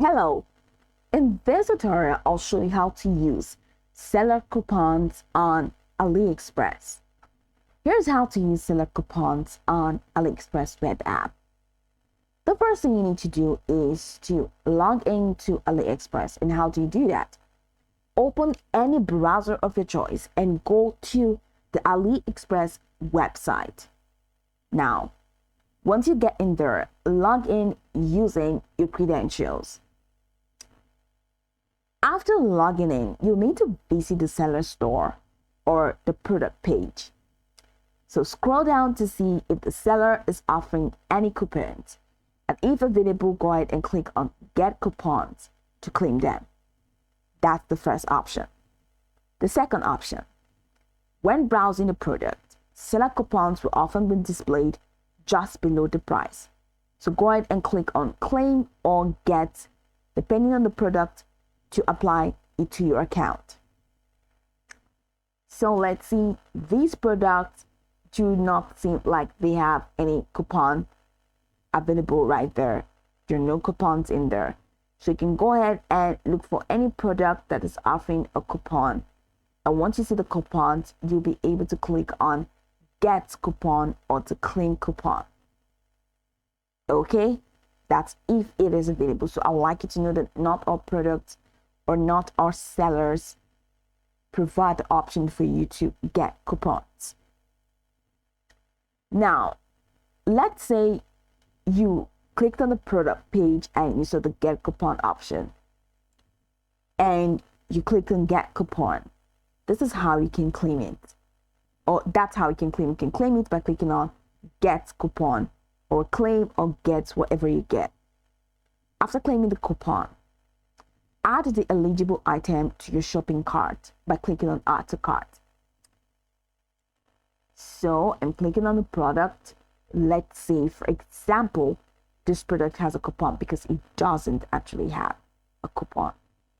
Hello, in this tutorial I'll show you how to use seller coupons on AliExpress. Here's how to use seller coupons on AliExpress web app. The first thing you need to do is to log into AliExpress. And how do you do that? Open any browser of your choice and go to the AliExpress website. Now, once you get in there, log in using your credentials. After logging in, you need to visit the seller store or the product page. So scroll down to see if the seller is offering any coupons. And if available, go ahead and click on Get Coupons to claim them. That's the first option. The second option, when browsing the product, seller coupons will often be displayed just below the price. So go ahead and click on Claim or Get, depending on the product, to apply it to your account. So let's see, these products do not seem like they have any coupon available right there. There are no coupons in there. So you can go ahead and look for any product that is offering a coupon. And once you see the coupons, you'll be able to click on Get Coupon or to Claim Coupon. Okay, that's if it is available. So I would like you to know that not all products or not all sellers provide the option for you to get coupons. Now, let's say you clicked on the product page and you saw the Get Coupon option and you click on Get Coupon. This is how you can claim it, or that's how you can claim. You can claim it by clicking on Get Coupon or Claim or Get whatever you get. After claiming the coupon, add the eligible item to your shopping cart by clicking on Add to Cart. So I'm clicking on the product. Let's say, for example, this product has a coupon, because it doesn't actually have a coupon.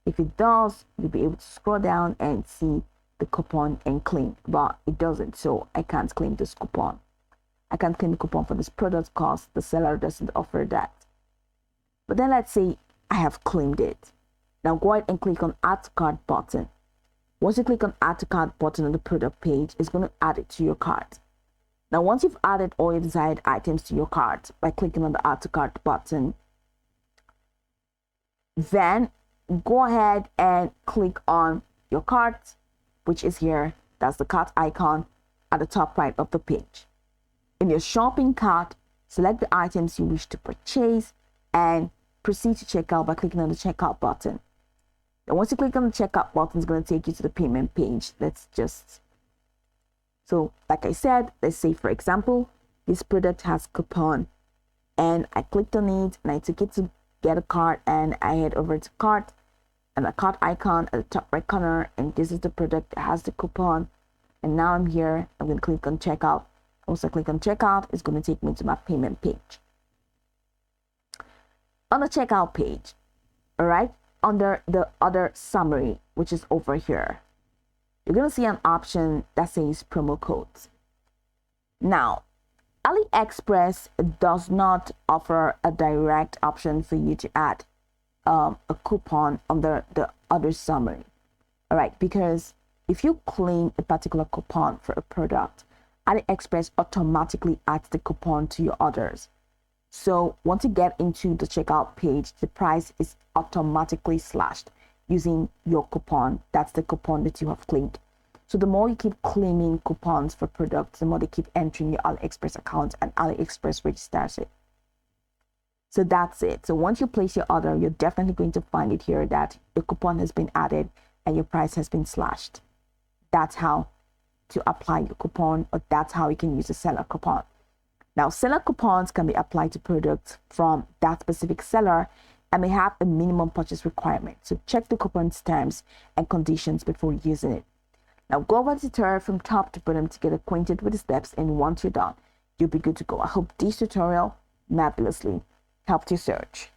If it does, you'll be able to scroll down and see the coupon and claim, but it doesn't, so I can't claim this coupon. I can't claim the coupon for this product because the seller doesn't offer that. But then let's say I have claimed it. Now go ahead and click on Add to Cart button. Once you click on Add to Cart button on the product page, it's going to add it to your cart. Now once you've added all your desired items to your cart by clicking on the Add to Cart button, then go ahead and click on your cart, which is here. That's the cart icon at the top right of the page. In your shopping cart, select the items you wish to purchase and proceed to checkout by clicking on the checkout button. And once you click on the checkout button, it's going to take you to the payment page. So like I said, let's say, for example, this product has coupon and I clicked on it and I took it to get a cart, and I head over to cart and the cart icon at the top right corner, and this is the product that has the coupon. And now I'm here. I'm going to click on checkout. Once I click on checkout, it's going to take me to my payment page. On the checkout page, all right, under the other summary, which is over here, you're going to see an option that says promo codes. Now, AliExpress does not offer a direct option for you to add a coupon under the other summary. All right, because if you claim a particular coupon for a product, AliExpress automatically adds the coupon to your orders. So once you get into the checkout page, the price is automatically slashed using your coupon. That's the coupon that you have claimed. So the more you keep claiming coupons for products, the more they keep entering your AliExpress account, and AliExpress registers it. So that's it. So once you place your order, you're definitely going to find it here that your coupon has been added and your price has been slashed. That's how to apply your coupon, or that's how you can use a seller coupon. Now, seller coupons can be applied to products from that specific seller and may have a minimum purchase requirement. So check the coupon's terms and conditions before using it. Now go over the tutorial from top to bottom to get acquainted with the steps, and once you're done, you'll be good to go. I hope this tutorial marvelously helped you search.